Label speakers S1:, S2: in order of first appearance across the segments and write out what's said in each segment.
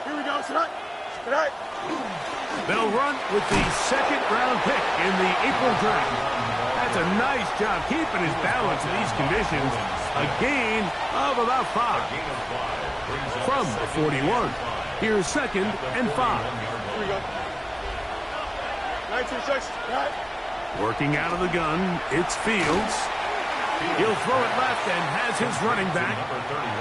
S1: Here we go, tonight. Tonight.
S2: They'll run with the second-round pick in the April draft. That's a nice job keeping his balance in these conditions. A gain of about 5. From the 41, here's 2nd and 5.
S1: Here we go. 19 seconds. Tonight.
S2: Working out of the gun, it's Fields. He'll throw it left and has his running back.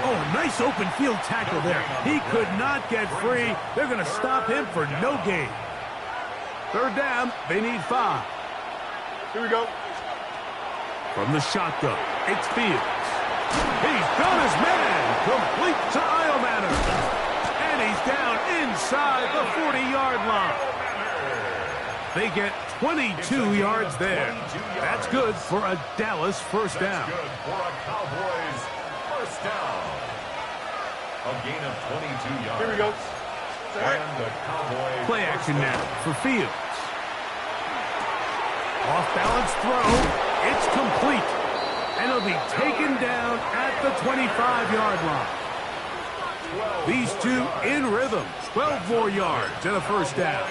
S2: Oh, nice open field tackle there. He could not get free. They're going to stop him for no gain. 3rd down, they need 5.
S1: Here we go.
S2: From the shotgun, it's Fields. He's got his man. Complete to Iomatter. And he's down inside the 40-yard line. They get 22 yards there. That's good for a Dallas first down.
S3: That's good for a Cowboys first down. A gain of 22 yards.
S1: Here we go.
S3: And the Cowboys
S2: play action now for Fields. Off-balance throw. It's complete. And he'll be taken down at the 25-yard line. These two in rhythm. 12 more yards and a first down.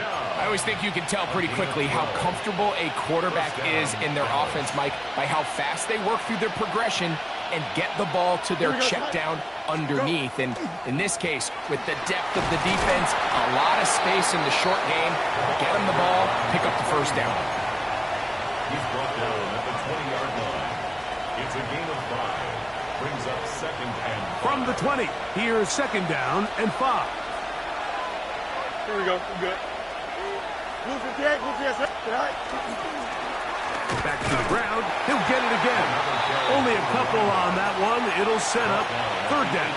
S4: I always think you can tell pretty quickly how comfortable a quarterback is in their offense, Mike, by how fast they work through their progression and get the ball to their check down underneath. And in this case, with the depth of the defense, a lot of space in the short game, get them the ball, pick up the first down.
S3: He's brought down at the 20-yard line. It's a gain of 5. Brings up 2nd and 5.
S2: From the 20, here's 2nd down and 5.
S1: Here we go. We're good. Blue 58, Blue 58. Tonight.
S2: Back to the ground. He'll get it again. Only a couple on that one. It'll set up 3rd down.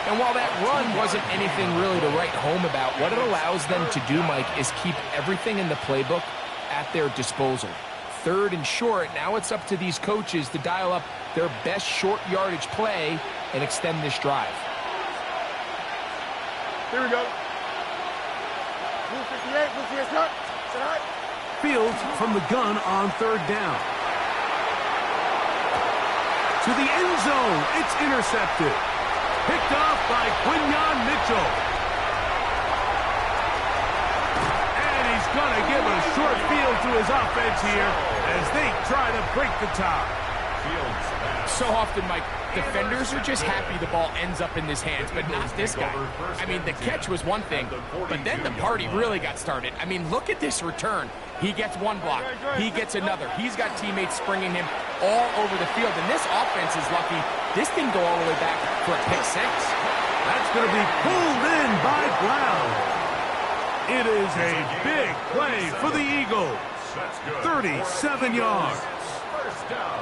S4: And while that run wasn't anything really to write home about, what it allows them to do, Mike, is keep everything in the playbook at their disposal. 3rd and short, now it's up to these coaches to dial up their best short yardage play and extend this drive.
S1: Here we go. Blue 58, Blue 58. Tonight.
S2: Fields from the gun on 3rd down. To the end zone. It's intercepted. Picked off by Quinyon Mitchell. And he's going to give a short field to his offense here as they try to break the tie.
S4: So often, Mike, defenders are just happy the ball ends up in his hands, but not this guy. I mean, the catch was one thing, but then the party really got started. I mean, look at this return. He gets one block. He gets another. He's got teammates springing him all over the field, and this offense is lucky. This didn't go all the way back for a pick 6.
S2: That's going to be pulled in by Brown. It is a big play for the Eagles. 37 yards.
S3: First down.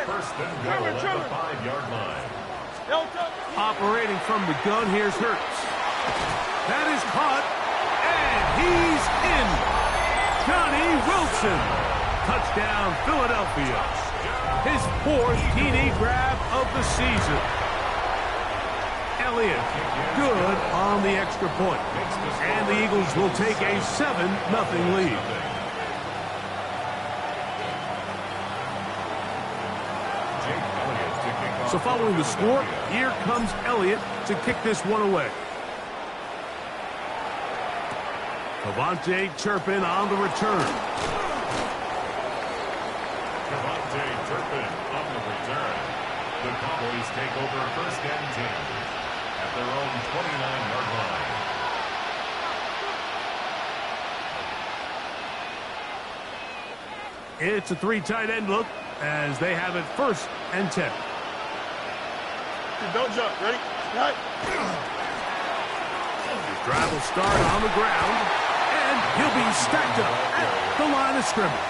S3: First and goal at the 5-yard line.
S2: Operating from the gun, here's Hurts. That is caught, and he's in. Johnny Wilson. Touchdown, Philadelphia. His 4th TD grab of the season. Elliott, good on the extra point. And the Eagles will take a 7-0 lead. So following the score, here comes Elliott to kick this one away. Cavante Turpin on the return.
S3: Cavante Turpin on the return. The Cowboys take over 1st and 10 at their own 29-yard line.
S2: It's a 3 tight end look as they have it 1st and 10.
S1: Don't jump. Ready? Right.
S2: His drive will start on the ground, and he'll be stacked up at the line of scrimmage.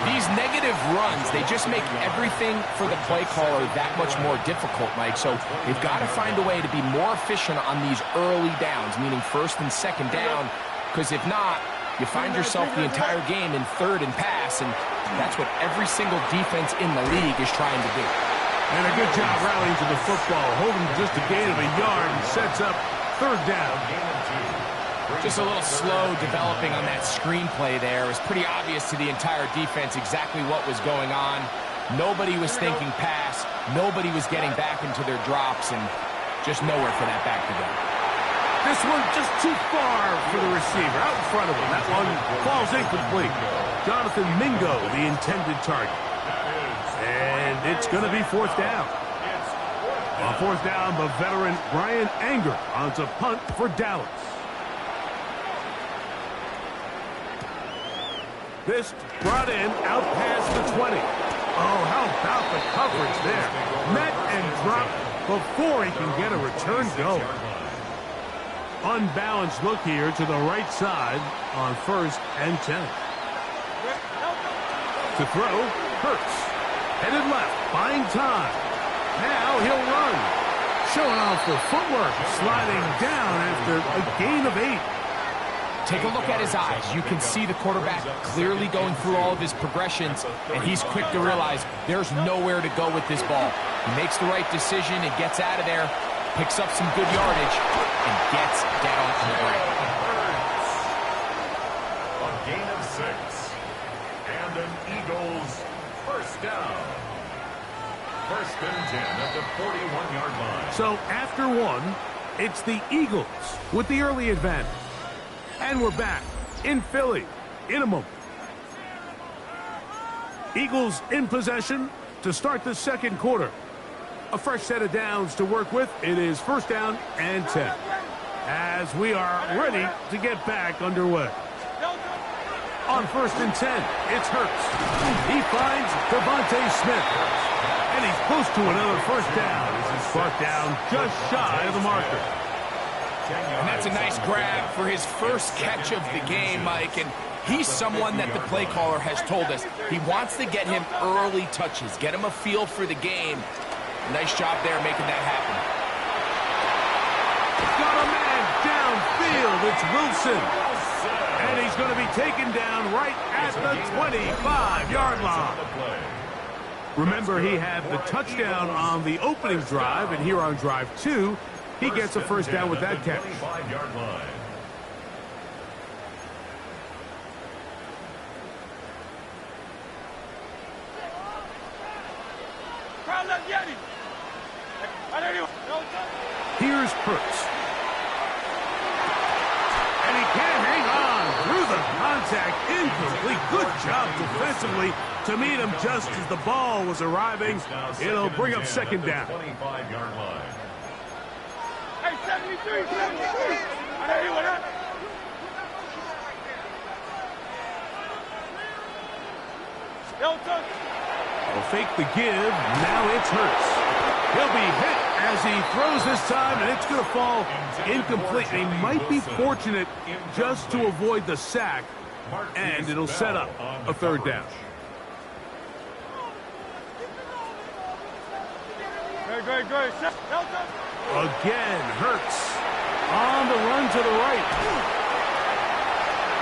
S4: These negative runs, they just make everything for the play caller that much more difficult, Mike. So they've got to find a way to be more efficient on these early downs, meaning 1st and 2nd down, because if not, you find yourself the entire game in 3rd and pass, and that's what every single defense in the league is trying to do.
S2: And a good job rallying to the football, holding just a gain of a yard and sets up 3rd down.
S4: Just a little slow developing on that screenplay there. It was pretty obvious to the entire defense exactly what was going on. Nobody was thinking pass. Nobody was getting back into their drops, and just nowhere for that back to go.
S2: This one just too far for the receiver, out in front of him. That one falls incomplete. Jonathan Mingo, the intended target. And it's going to be fourth down. On fourth down, the veteran Brian Anger on to punt for Dallas. This brought in out past the 20. Oh, how about the coverage there? Met and dropped before he can get a return going. Unbalanced look here to the right side on 1st and 10. To throw, Hurts. Headed left, buying time. Now he'll run. Showing off the footwork, sliding down after a gain of 8.
S4: Take a look at his eyes. You can see the quarterback clearly going through all of his progressions, and he's quick to realize there's nowhere to go with this ball. He makes the right decision and gets out of there, picks up some good yardage, and gets down on the ground.
S3: A gain of 6. And an Eagles first down. 1st and 10 at the 41-yard line.
S2: So after 1, it's the Eagles with the early advantage. And we're back in Philly in a moment. Eagles in possession to start the second quarter. A fresh set of downs to work with. It is 1st down and 10. As we are ready to get back underway. On 1st and 10, it's Hurts. He finds Devontae Smith. And he's close to another 1st down. This is brought down just shy of the marker.
S4: And that's a nice grab for his first catch of the game, Mike. And he's someone that the play caller has told us he wants to get him early touches, get him a feel for the game. Nice job there making that happen.
S2: Got a man downfield. It's Wilson. And he's going to be taken down right at the 25-yard line. Remember, he had the touchdown on the opening drive, and here on drive 2, he gets a 1st down with that catch. Here's Hurts. And he can hang on through the contact. Incomplete. Good job defensively to meet him just as the ball was arriving. It'll bring up 2nd down.
S3: 25-yard line.
S1: Hey, 73, 73.
S2: Will fake the give. Now it's Hurts. He'll be hit as he throws this time, and it's going to fall incomplete. He might be fortunate just to avoid the sack, and it'll set up a 3rd down.
S1: Great.
S2: Again, Hurts on the run to the right.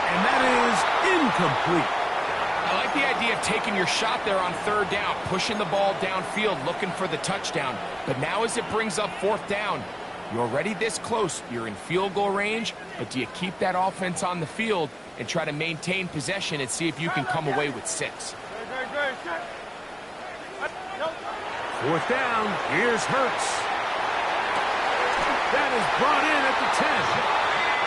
S2: And that is incomplete.
S4: I like the idea of taking your shot there on 3rd down, pushing the ball downfield, looking for the touchdown. But now as it brings up 4th down, you're already this close. You're in field goal range, but do you keep that offense on the field and try to maintain possession and see if you can come away with 6?
S2: 4th down. Here's Hurts. That is brought in at the 10.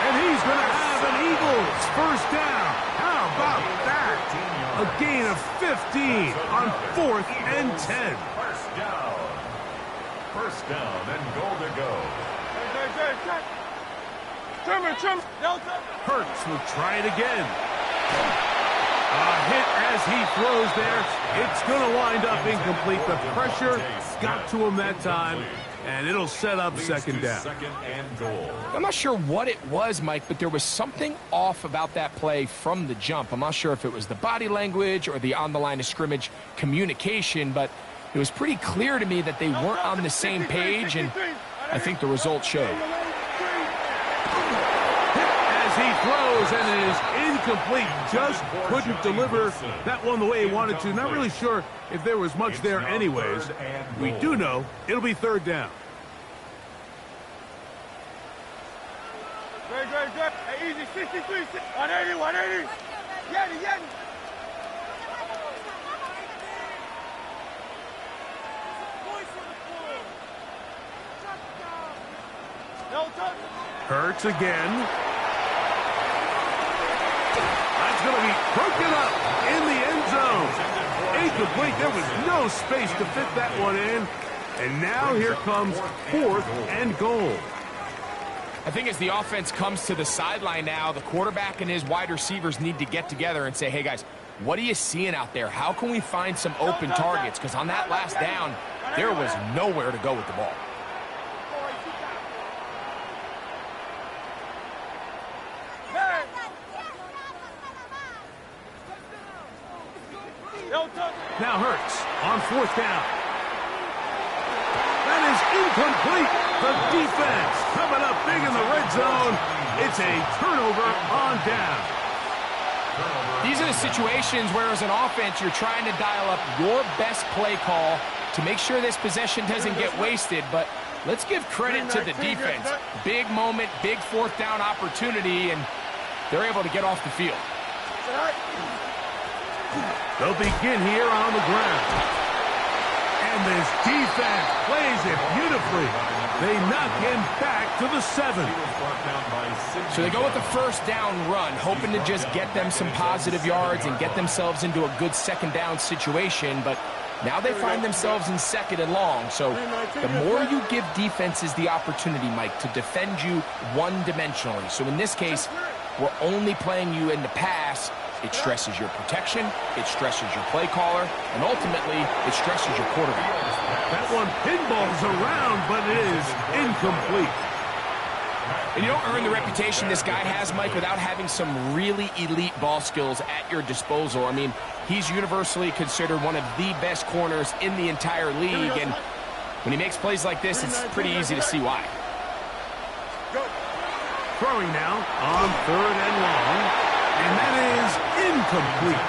S2: And he's going to have an Eagles 1st down. How about that? A gain of 15 on 4th and 10.
S3: 1st down and goal to go.
S2: Hurts will try it again. A hit as he throws there. It's going to wind up incomplete. The pressure got to him that time, and it'll set up 2nd down.
S3: 2nd and goal.
S4: I'm not sure what it was, Mike, but there was something off about that play from the jump. I'm not sure if it was the body language or the on-the-line-of-scrimmage communication, but it was pretty clear to me that they weren't on the same page, and I think the result showed.
S2: As he throws, and it is incomplete. Just couldn't deliver that one the way he wanted to. Not really sure if there was much there anyways. We do know it'll be 3rd down.
S1: Great. Hey, easy, 63, 180. Yeti.
S2: Hurts again. That's going to be broken up in the end zone. Incomplete. There was no space to fit that one in. And now here comes 4th and goal.
S4: I think as the offense comes to the sideline now, the quarterback and his wide receivers need to get together and say, hey, guys, what are you seeing out there? How can we find some open targets? Because on that last down, there was nowhere to go with the ball.
S2: Now Hurts on 4th down. That is incomplete. The defense coming up big in the red zone. It's a turnover on down.
S4: These are the situations where as an offense you're trying to dial up your best play call to make sure this possession doesn't get wasted, but let's give credit to the defense. Big moment, big 4th down opportunity, and they're able to get off the field.
S2: They'll begin here on the ground. And this defense plays it beautifully. They knock him back to the 7.
S4: So they go with the 1st down run, hoping to just get them some positive yards and get themselves into a good 2nd down situation, but now they find themselves in 2nd and long. So the more you give defenses the opportunity, Mike, to defend you one-dimensionally. So in this case, we're only playing you in the pass. It stresses your protection, it stresses your play caller, and ultimately, it stresses your quarterback.
S2: That one pinballs around, but it is incomplete.
S4: And you don't earn the reputation this guy has, Mike, without having some really elite ball skills at your disposal. I mean, he's universally considered one of the best corners in the entire league, and when he makes plays like this, it's pretty easy to see why.
S2: Throwing now on 3rd and long. And that is incomplete.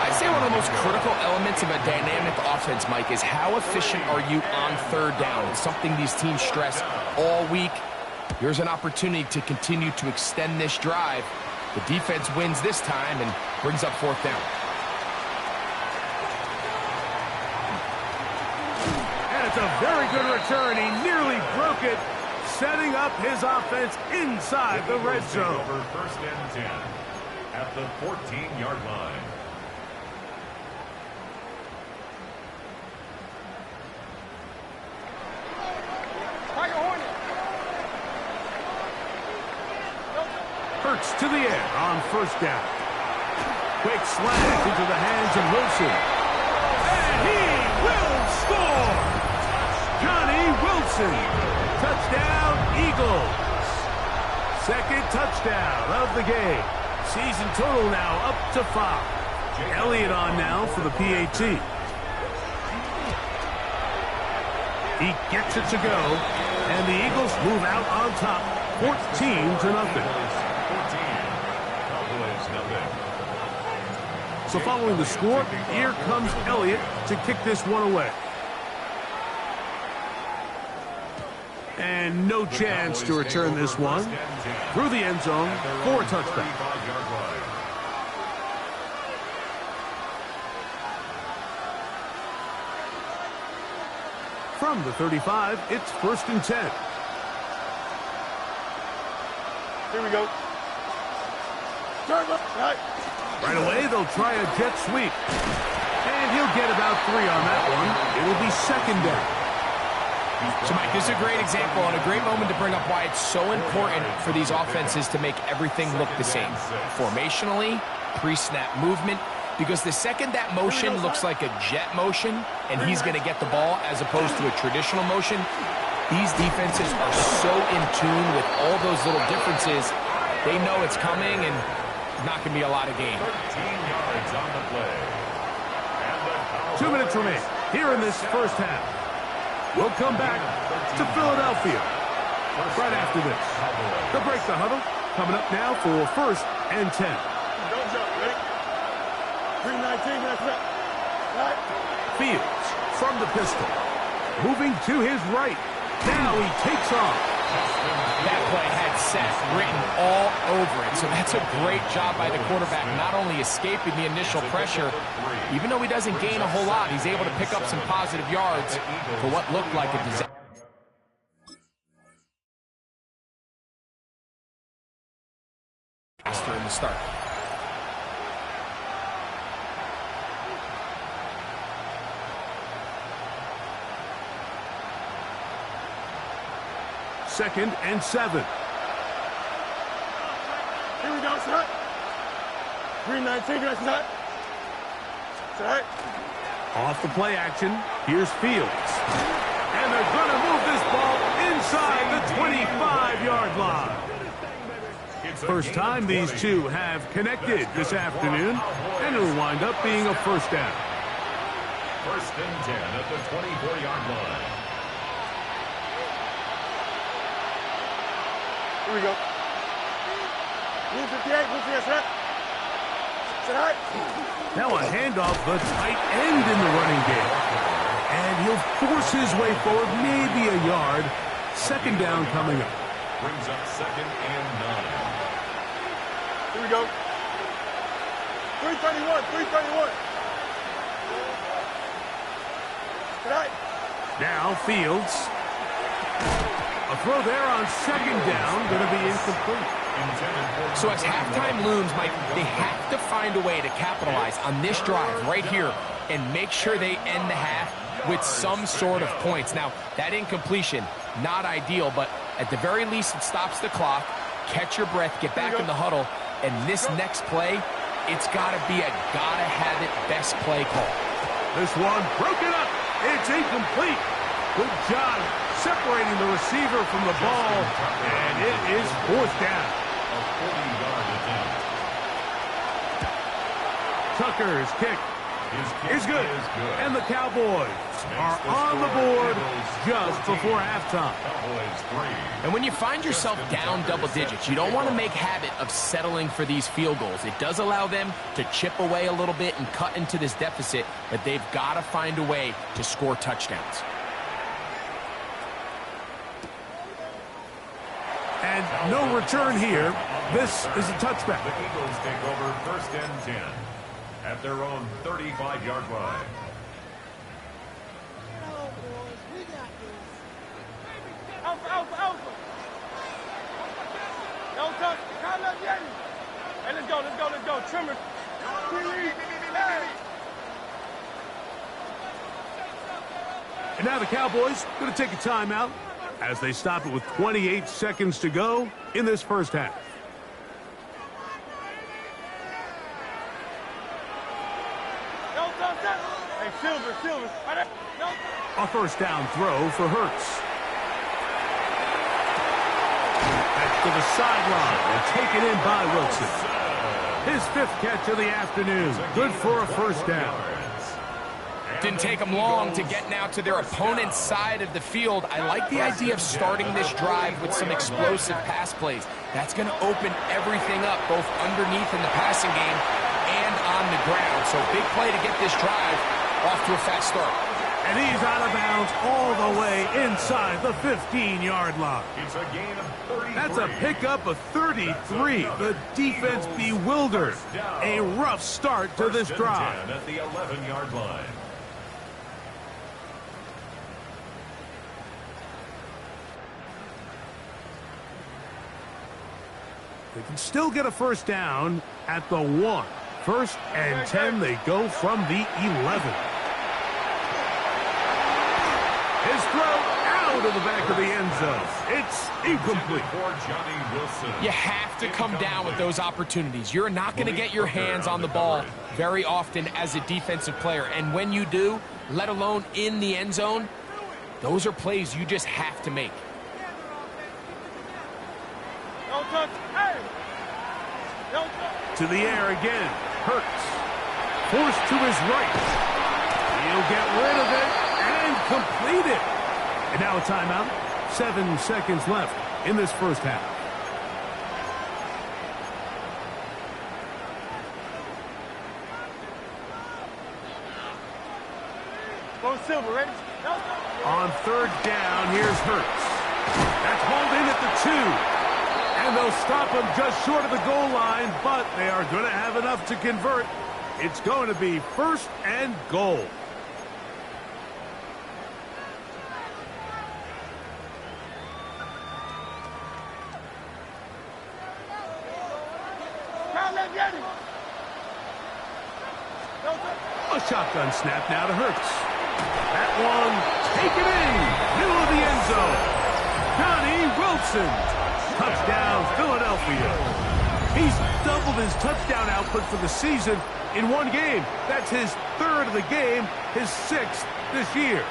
S4: I'd say one of the most critical elements of a dynamic offense, Mike, is how efficient are you on 3rd down? It's something these teams stress all week. Here's an opportunity to continue to extend this drive. The defense wins this time and brings up 4th down.
S2: And it's a very good return. He nearly broke it, setting up his offense inside the red zone.
S3: Over 1st and 10. At the 14-yard line.
S2: Hurts to the air on 1st down. Quick slash into the hands of Wilson. And he will score! Johnny Wilson. Touchdown, Eagles. 2nd touchdown of the game. Season total now up to 5. Elliott on now for the PAT. He gets it to go, and the Eagles move out on top, 14-0. So following the score, here comes Elliott to kick this one away. And no chance to return this one. Through the end zone for a touchdown. From the 35, it's 1st and 10.
S1: Here we go.
S2: Right away, they'll try a jet sweep. And he'll get about 3 on that one. It will be 2nd down.
S4: So, Mike, this is a great example and a great moment to bring up why it's so important for these offenses to make everything look the same. Formationally, pre-snap movement, because the second that motion looks like a jet motion and he's going to get the ball as opposed to a traditional motion, these defenses are so in tune with all those little differences. They know it's coming and it's not going to be a lot of gain.
S3: 13 yards on the play.
S2: 2 minutes remain here in this 1st half. We'll come back to Philadelphia right after this. They'll break the huddle. Coming up now for 1st and 10.
S1: Don't jump, ready? 3:19, that's it. Right.
S2: Fields from the pistol. Moving to his right. Now he takes off.
S4: That play had Seth written all over it. So that's a great job by the quarterback, not only escaping the initial pressure, even though he doesn't gain a whole lot, he's able to pick up some positive yards for what looked like a disaster. to start.
S2: Second and 7.
S1: Here we go, set. 319, that's set. Set.
S2: Off the play action, here's Fields. And they're going to move this ball inside the 25-yard line. First time these two have connected this afternoon, and it'll wind up being a first down.
S3: First and 10 at the 24-yard line.
S1: Here we go. Move 58, move 58, set. Set.
S2: Now a handoff, the tight end in the running game. And he'll force his way forward, maybe a yard. Second down coming up.
S3: Brings up second and 9.
S1: Here we go. 331, 331. Set.
S2: Now Fields. A throw there on second down, going to be incomplete.
S4: So as halftime looms, Mike, they have to find a way to capitalize on this drive right here and make sure they end the half with some sort of points. Now, that incompletion, not ideal, but at the very least, it stops the clock. Catch your breath, get back in the huddle, and this next play, it's got to be a gotta-have-it best play call.
S2: This one broken up. It's incomplete. Good job separating the receiver from the ball, and it is fourth down.
S3: A 40-yard attempt.
S2: Tucker's kick is good, and the Cowboys are on the board just before halftime.
S4: And when you find yourself down double digits, you don't want to make habit of settling for these field goals. It does allow them to chip away a little bit and cut into this deficit, but they've got to find a way to score touchdowns.
S2: And no return here. This is a touchback.
S3: The Eagles take over first and 10 at their own 35-yard line.
S1: Alpha, alpha, alpha. Don't touch. Count up, Yeti. Hey, let's go, let's go, let's go. Trimmer.
S2: And now the Cowboys going to take a timeout as they stop it with 28 seconds to go in this first half.
S1: Don't touch that. Hey, Silver.
S2: A first down throw for Hurts. That's to the sideline and taken in by Wilson. His fifth catch of the afternoon. Good for a first down.
S4: Didn't take them long to get now to their opponent's side of the field. I like the idea of starting this drive with some explosive pass plays. That's going to open everything up, both underneath in the passing game and on the ground. So big play to get this drive off to a fast start.
S2: And he's out of bounds all the way inside the 15-yard line.
S3: It's a gain of 33.
S2: That's a pickup of 33. The defense bewildered. A rough start to this drive.
S3: At the 11-yard line.
S2: They can still get a first down at the 1. First and 10, they go from the 11. His throw out of the back of the end zone. It's incomplete.
S4: You have to come down with those opportunities. You're not going to get your hands on the ball very often as a defensive player. And when you do, let alone in the end zone, those are plays you just have to make.
S1: Don't touch. Hey. Don't touch.
S2: To the air again. Hurts. Forced to his right. He'll get rid of it and complete it. And now a timeout. 7 seconds left in this first half.
S1: Go Silver, ready?
S2: On third down, here's Hurts. That's hauled in at the 2. And they'll stop him just short of the goal line, but they are going to have enough to convert. It's going to be first and goal. A shotgun snap now to Hurts. That one taken in, middle of the end zone. Johnny Wilson, touchdown Philadelphia. He's doubled his touchdown output for the season in one game. That's his third of the game, his sixth this year.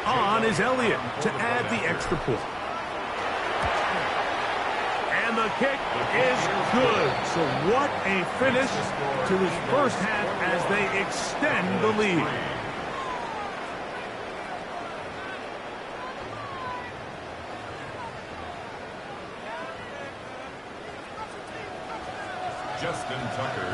S2: On is Elliott to add the extra point. And the kick is good. So what a finish to this first half as they extend the lead.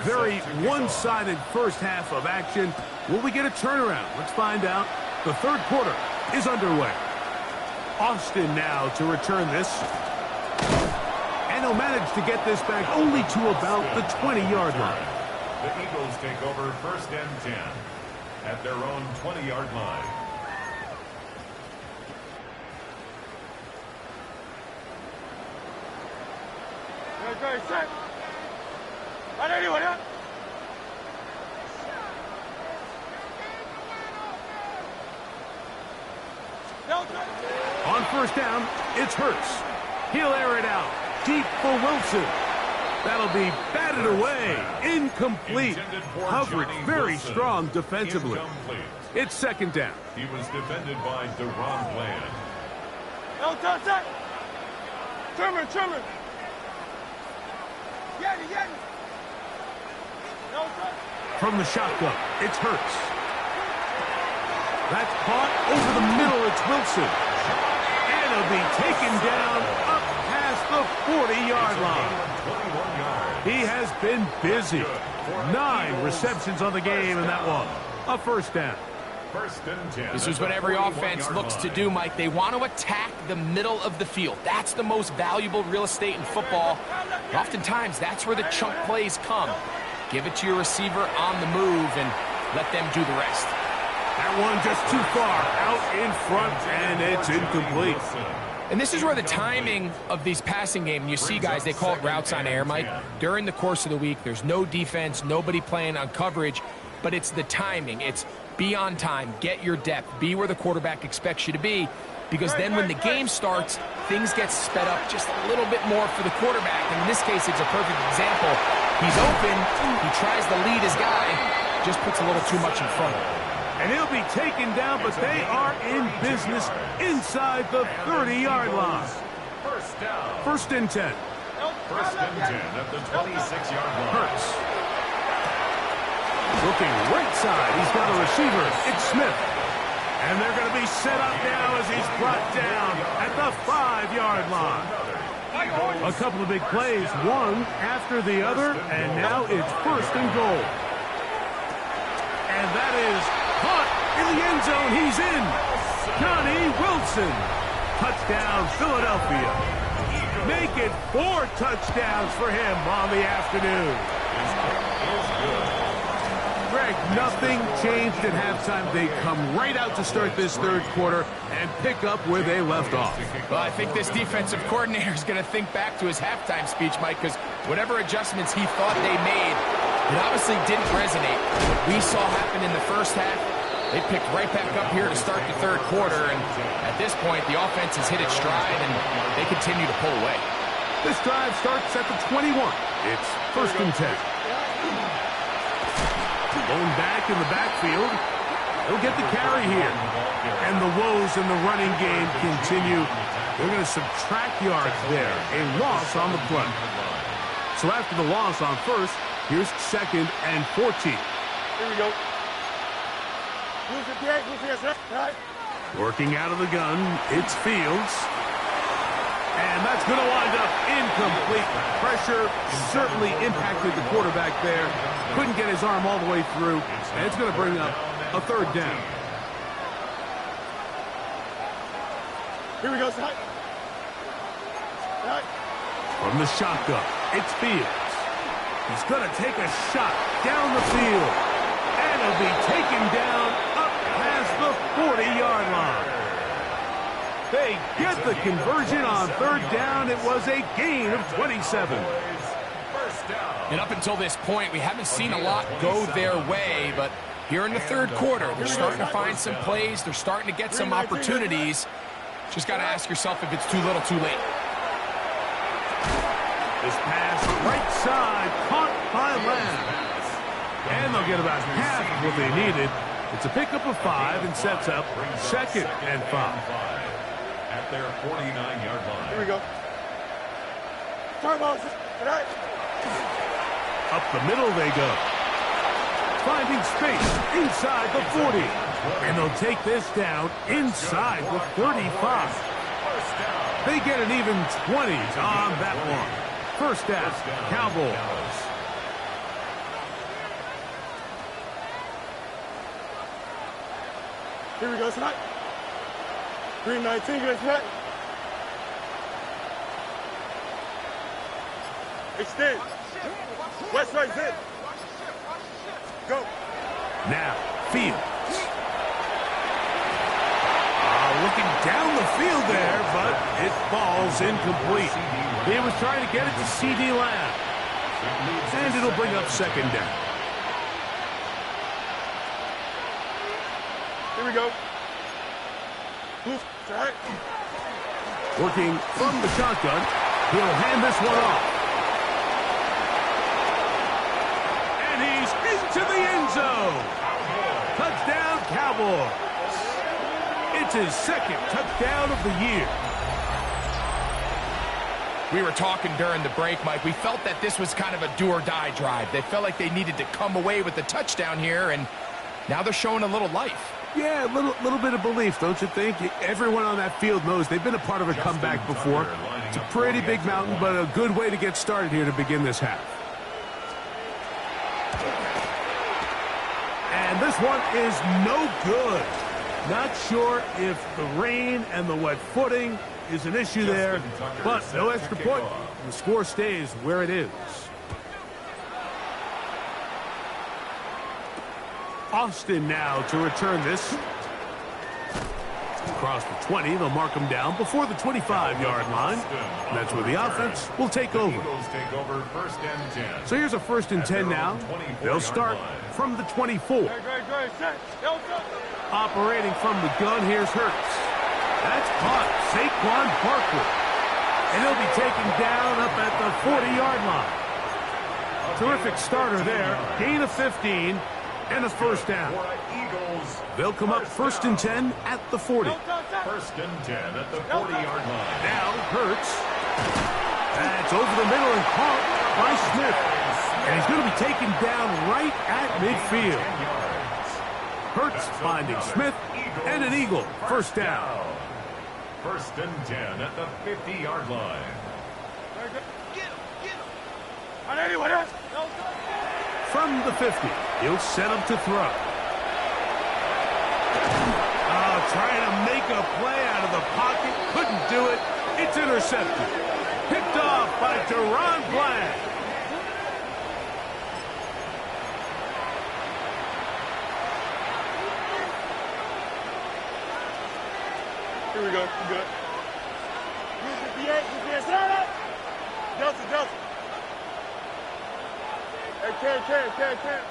S2: Very one-sided first half of action. Will we get a turnaround? Let's find out. The third quarter is underway. Austin now to return this. And he'll manage to get this back only to about the 20-yard line.
S3: The Eagles take over 1st and 10 at their own 20-yard line.
S1: Very set.
S2: On first down, it's Hurts. He'll air it out. Deep for Wilson. That'll be batted away. Incomplete. Coverage very strong defensively. It's second down.
S3: He was defended by DeRon Bland.
S1: Trimmer.
S2: From the shotgun, it's Hurts. That's caught over the middle. It's Wilson. And he'll be taken down up past the 40-yard line. He has been busy. 9 receptions on the game, and that one a first down.
S4: This is what every offense looks to do, Mike. They want to attack the middle of the field. That's the most valuable real estate in football. Oftentimes, that's where the chunk plays come. Give it to your receiver on the move and let them do the rest.
S2: That one just too far out in front, and it's incomplete.
S4: And this is where the timing of these passing games, you see guys, they call it routes on air, Mike. During the course of the week, there's no defense, nobody playing on coverage, but it's the timing. It's be on time, get your depth, be where the quarterback expects you to be, because then when the game starts, things get sped up just a little bit more for the quarterback. And in this case, it's a perfect example. He's open, he tries to lead his guy, just puts a little too much in front of him.
S2: And he'll be taken down, but they are in business inside the 30-yard line. First and 10.
S3: First and 10 at the 26-yard line.
S2: Hurts. Looking right side. He's got a receiver. It's Smith. And they're going to be set up now as he's brought down at the 5-yard line. A couple of big plays, one after the other, and now it's first and goal. And that is caught in the end zone. He's in. Johnny Wilson. Touchdown, Philadelphia. Make it 4 touchdowns for him on the afternoon. Greg, nothing changed at halftime. They come right out to start this third quarter and pick up where they left off.
S4: Well, I think this defensive coordinator is going to think back to his halftime speech, Mike, because whatever adjustments he thought they made, it obviously didn't resonate. What we saw happen in the first half, they picked right back up here to start the third quarter, and at this point, the offense has hit its stride, and they continue to pull away.
S2: This drive starts at the 21. It's first and 10. Going back in the backfield. He'll get the carry here. And the woes in the running game continue. They're going to subtract yards there. A loss on the play. So after the loss on first, here's second and 14.
S1: Here we go.
S2: Working out of the gun, it's Fields. And that's going to wind up incomplete. Pressure certainly impacted the quarterback there. Couldn't get his arm all the way through. And it's going to bring up a third down.
S1: Here we go, side.
S2: From the shotgun, it's Fields. He's going to take a shot down the field. And he'll be taken down up past the 40-yard line. They get the conversion on third down. It was a gain of 27.
S3: First down.
S4: And up until this point, we haven't seen a lot go their way, but here in the third quarter, they're starting to find some plays. They're starting to get some opportunities. Just got to ask yourself if it's too little, too late.
S2: This pass right side, caught by Lamb. And they'll get about half of what they needed. It's a pickup of 5 and sets up 2nd and 5.
S3: At their 49-yard line.
S1: Here we go. Time out.
S2: Up the middle they go. Finding space inside the 40. And they'll take this down inside the 35. They get an even 20 on that one. First down, Cowboys.
S1: Here we go, tonight. 319, get tonight. Extend. West right, zip. Go.
S2: Now, Fields. Looking down the field there, but it falls incomplete. He was trying to get it to C.D. Lamb. And it'll bring up 2nd down.
S1: Here we go. Right.
S2: Working from the shotgun. He'll hand this one off. And he's into the end zone. Touchdown, Cowboys. It's his 2nd touchdown of the year.
S4: We were talking during the break, Mike. We felt that this was kind of a do-or-die drive. They felt like they needed to come away with the touchdown here, and now they're showing a little life.
S2: Yeah, a little bit of belief, don't you think? Everyone on that field knows they've been a part of a comeback before. It's a pretty big mountain, but a good way to get started here to begin this half. And this one is no good. Not sure if the rain and the wet footing is an issue there, but no extra point. The score stays where it is. Austin now to return this. Across the 20, they'll mark him down before the 25-yard line. And that's where the offense will take over. So here's a 1st and 10 now. They'll start from the 24. Operating from the gun, here's Hurts. That's caught. Saquon Barkley. And he'll be taken down up at the 40-yard line. Terrific starter there. Gain of 15 and a 1st down. They'll come up 1st and 10 at the 40.
S3: 1st and 10 at the 40-yard line.
S2: Now Hurts. That's over the middle and caught by Smith. And he's going to be taken down right at midfield. Hurts finding Smith, and an Eagle. 1st down.
S3: 1st and 10 at the 50-yard line.
S2: From the 50, he'll set him to throw. Trying to make a play out of the pocket. Couldn't do it. It's intercepted. Picked off by Deron Bland.
S1: Here we go. Good. Delta. Hey, can.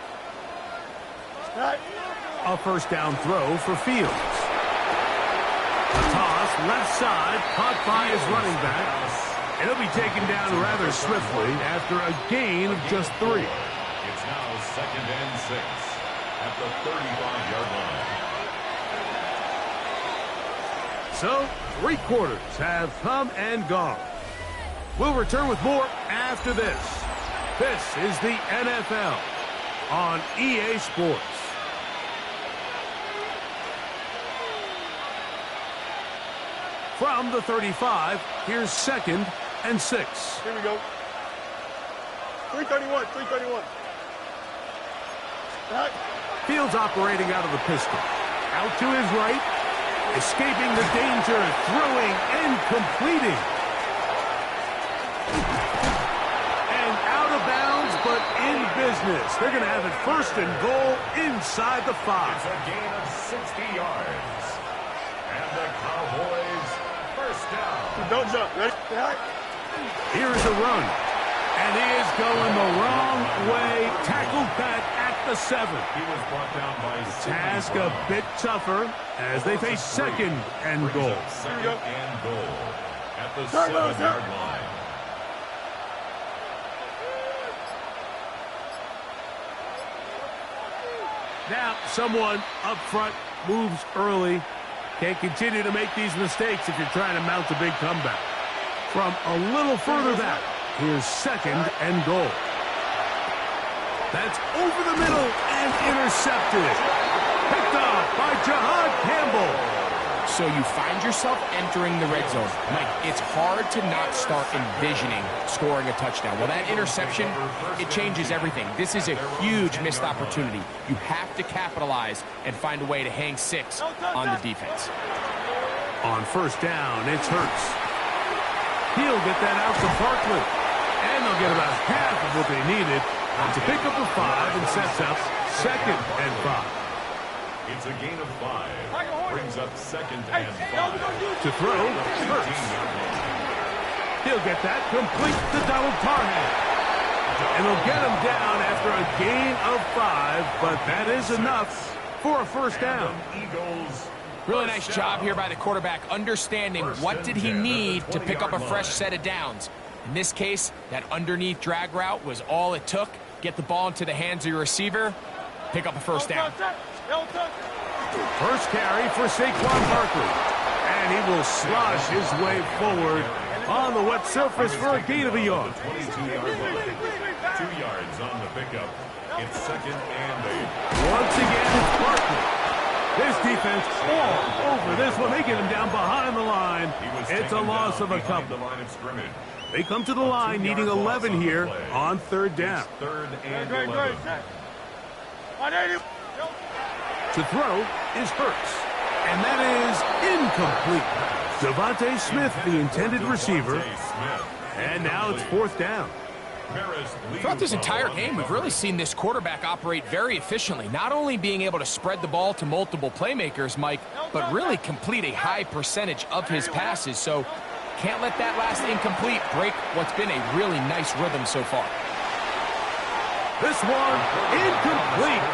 S1: Right.
S2: A 1st down throw for Fields. A toss, left side, caught by his running back. And he'll be taken down rather swiftly after a gain of just 3.
S3: It's now 2nd and 6 at the 35-yard line.
S2: So, 3 quarters have come and gone. We'll return with more after this. This is the NFL on EA Sports. From the 35, here's 2nd and 6.
S1: Here we go. 331. Right.
S2: Fields operating out of the pistol. Out to his right. Escaping the danger. Throwing and completing. And out of bounds, but in business. They're going to have it 1st and goal inside the 5.
S3: It's a gain of 60 yards. And the Cowboys 1st down.
S1: Don't jump. Ready?
S2: Here's a run. And he is going the wrong way. Tackled back at the 7.
S3: He was brought down by
S2: Task a bit tougher as they face second and goal.
S3: Second and goal at the 7-yard line.
S2: Now, someone up front moves early. Can't continue to make these mistakes if you're trying to mount a big comeback. From a little further back, here's second and goal. That's over the middle and intercepted. Picked up by Jahad Campbell.
S4: So you find yourself entering the red zone. Mike, it's hard to not start envisioning scoring a touchdown. Well, that interception, it changes everything. This is a huge missed opportunity. You have to capitalize and find a way to hang 6 on the defense.
S2: On first down, it's Hurts. He'll get that out to Barkley. And they'll get about half of what they needed to pick up a 5 and sets up second and 5.
S3: It's a gain of 5. Brings up second and 5.
S2: To throw, Hurts. He'll get that complete to Donald Parham. And they'll get him down after a gain of 5, but that is enough for a first down.
S3: Eagles.
S4: Really nice job here by the quarterback, understanding what did he need to pick up a fresh set of downs. In this case, that underneath drag route was all it took. Get the ball into the hands of your receiver, pick up a first down.
S2: First carry for Saquon Barkley. And he will slosh his way forward on the wet surface for a gain of a yard.
S3: 22-yard line. 2 yards on the pickup. It's second and 8.
S2: Once again, it's Barkley. This defense all over this one. They get him down behind the line. It's a loss of a couple.
S3: The line of scrimmage.
S2: They come to the line needing 11 here on third down.
S3: Third and 11.
S2: To throw is Hurts. And that is incomplete. Devontae Smith, the intended receiver. And now it's fourth down.
S4: Throughout this entire game, we've really seen this quarterback operate very efficiently, not only being able to spread the ball to multiple playmakers, Mike, but really complete a high percentage of his passes. So can't let that last incomplete break what's been a really nice rhythm so far.
S2: This one incomplete.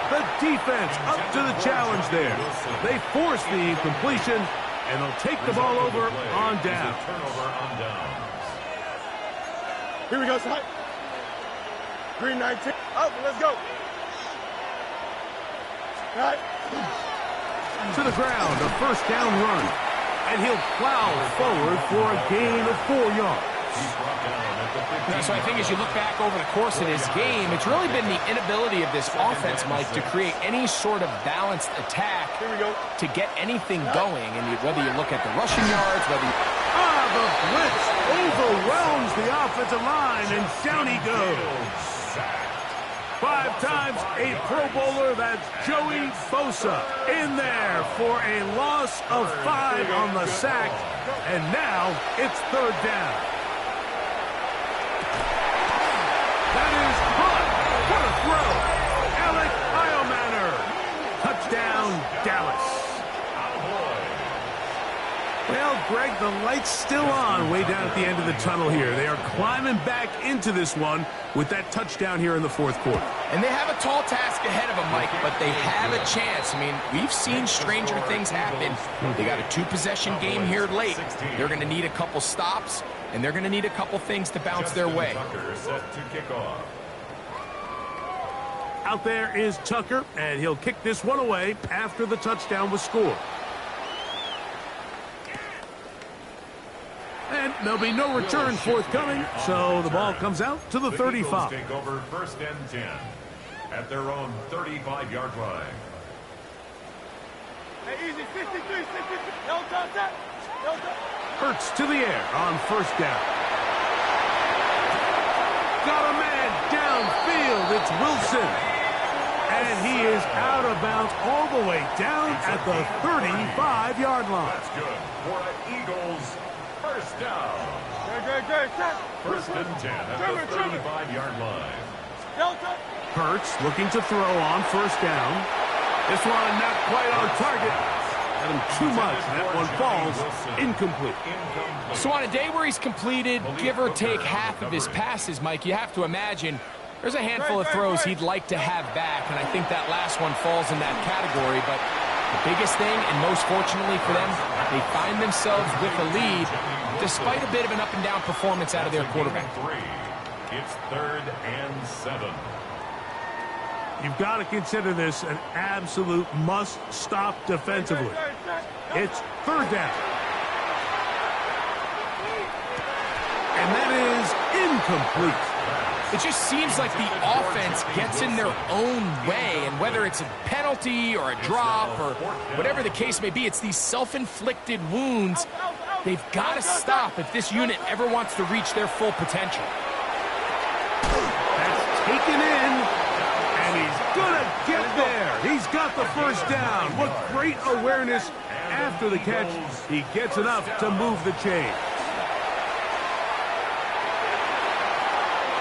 S2: The defense up to the challenge there. They force the incompletion, and they'll take the ball over on down.
S1: Here we go, son. Green 19. Up, let's go. Right.
S2: To the ground, a first down run. And he'll plow forward for a gain of 4 yards.
S4: So I think as you look back over the course of this game, it's really been the inability of this offense, Mike, to create any sort of balanced attack to get anything going. And whether you look at the rushing yards, whether you...
S2: the blitz overwhelms the offensive line, and down he goes. 5 times a Pro Bowler, that's Joey Bosa in there for a loss of 5 on the sack. And now it's third down. That is caught. What a throw. Alec Iomanner. Touchdown, Dallas. Well, Greg, the light's still on way down at the end of the tunnel here. They are climbing back into this one with that touchdown here in the fourth quarter.
S4: And they have a tall task ahead of them, Mike, but they have a chance. I mean, we've seen stranger things happen. They got a 2-possession game here late. They're going to need a couple stops, and they're going to need a couple things to bounce their way.
S3: Set to kick off.
S2: Out there is Tucker, and he'll kick this one away after the touchdown was scored. And there'll be no return forthcoming, so the ball comes out to the 35.
S3: Take over first and 10 at their own 35-yard line.
S1: Hey, easy, 53, 63.
S2: Hurts to the air on first down. Got a man downfield. It's Wilson. And he is out of bounds all the way down at the 35-yard line.
S3: That's good for an Eagles first down. First and 10 at the 35-yard line.
S2: Hurts looking to throw on first down. This one not quite on target. at him too much, and that one falls incomplete.
S4: So on a day where he's completed, give or take half of his passes, Mike, you have to imagine there's a handful of throws he'd like to have back, and I think that last one falls in that category. But the biggest thing, and most fortunately for them, they find themselves with a lead despite a bit of an up-and-down performance out of their quarterback.
S3: It's 3rd and 7.
S2: You've got to consider this an absolute must-stop defensively. It's 3rd down. And that is incomplete.
S4: It just seems like the offense gets in their own way, and whether it's a penalty or a drop or whatever the case may be, it's these self-inflicted wounds they've got to stop if this unit ever wants to reach their full potential.
S2: That's taken in, and he's going to get there. He's got the first down. What great awareness after the catch. He gets enough to move the chain.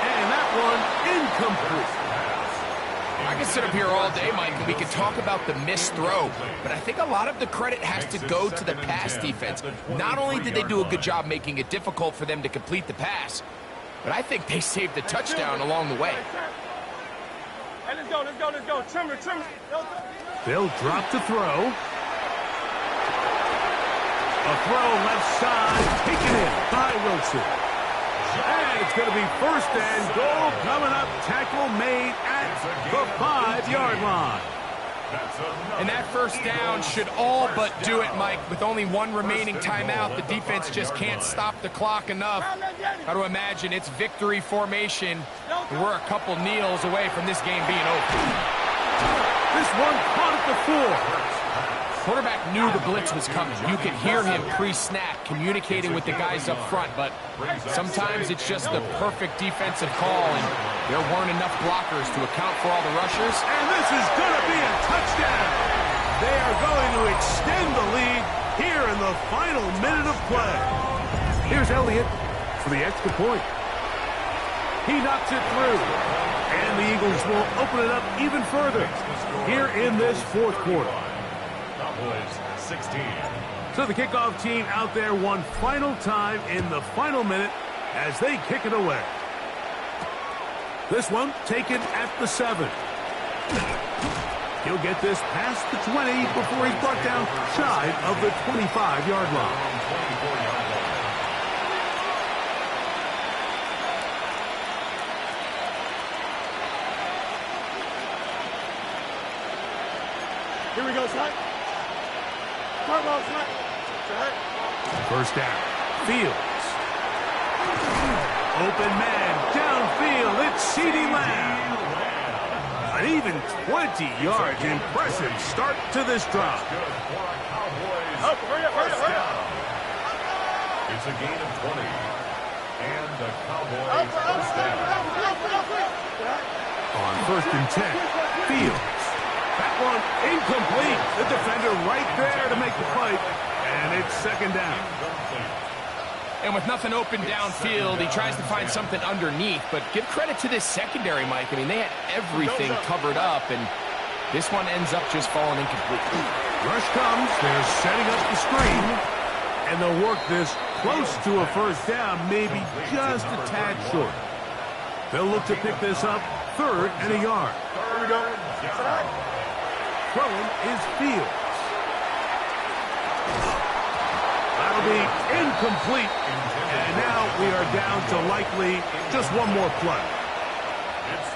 S2: And that one incomplete.
S4: I can sit up here all day, Mike, and we can talk about the missed throw, but I think a lot of the credit has to go to the pass defense. Not only did they do a good job making it difficult for them to complete the pass, but I think they saved the touchdown along the way.
S1: Hey, let's go, let's go, let's go. Trimmer.
S2: They'll drop to throw. A throw left side, taken in by Wilson. And it's going to be 1st and goal coming up. Tackle made at the 5-yard line.
S4: And that first down should all but do it, Mike. With only one remaining timeout, the defense just can't stop the clock enough. Got to imagine it's victory formation. And we're a couple kneels away from this game being over.
S2: This one caught at the 4.
S4: Quarterback knew the blitz was coming. You could hear him pre-snap communicating with the guys up front, but sometimes it's just the perfect defensive call, and there weren't enough blockers to account for all the rushers.
S2: And this is going to be a touchdown. They are going to extend the lead here in the final minute of play. Here's Elliott for the extra point. He knocks it through, and the Eagles will open it up even further here in this 4th quarter.
S3: 16.
S2: So the kickoff team out there one final time in the final minute as they kick it away. This one taken at the 7. He'll get this past the 20 before he's brought down shy of the 25-yard line.
S1: Here we go, son.
S2: 1st down. Fields. Open man. Downfield. It's CeeDee Lamb. An even 20 yards. Impressive start to this drive.
S1: Hurry up.
S3: It's a gain of 20. And the Cowboys first down.
S2: On 1st and 10. Fields. That one incomplete. The defender right there to make the fight. And it's 2nd down.
S4: And with nothing open downfield, he tries to find something underneath. But give credit to this secondary, Mike. I mean, they had everything covered up, and this one ends up just falling incomplete.
S2: Rush comes. They're setting up the screen. And they'll work this close to a 1st down, maybe just a tad short. They'll look to pick this up 3rd and a yard.
S1: Here we go.
S2: Throwing is Fields. That'll be incomplete. And now we are down to likely just one more play.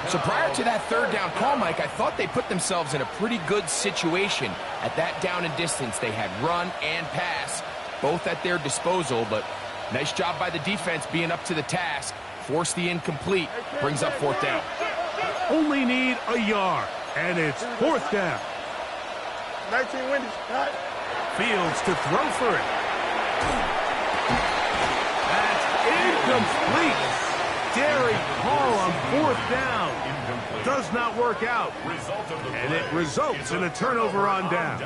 S4: So prior to that 3rd down call, Mike, I thought they put themselves in a pretty good situation. At that down and distance, they had run and pass, both at their disposal, but nice job by the defense being up to the task. Force the incomplete, brings up 4th down.
S2: Only need a yard, and it's 4th down.
S1: 19 Wendy's.
S2: Fields to throw for it. That's incomplete. Derek Hall on 4th down. Does not work out. And it results in a turnover on down.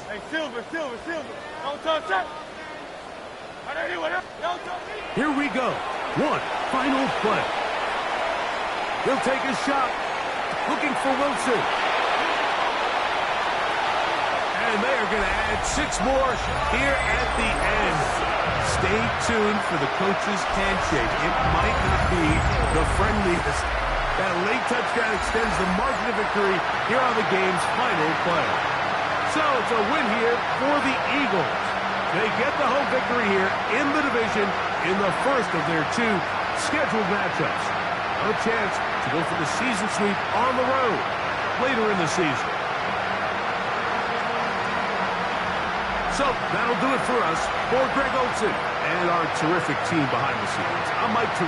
S1: Hey, Silver. Don't touch that.
S2: Here we go. One final play. He'll take a shot. Looking for Wilson. And And they are going to add 6 more here at the end. Stay tuned for the coach's handshake. It might not be the friendliest. That late touchdown extends the margin of victory here on the game's final play. So it's a win here for the Eagles. They get the home victory here in the division in the first of their 2 scheduled matchups. A chance to go for the season sweep on the road later in the season. So that'll do it for us. For Greg Olson and our terrific team behind the scenes, I'm Mike Teresa.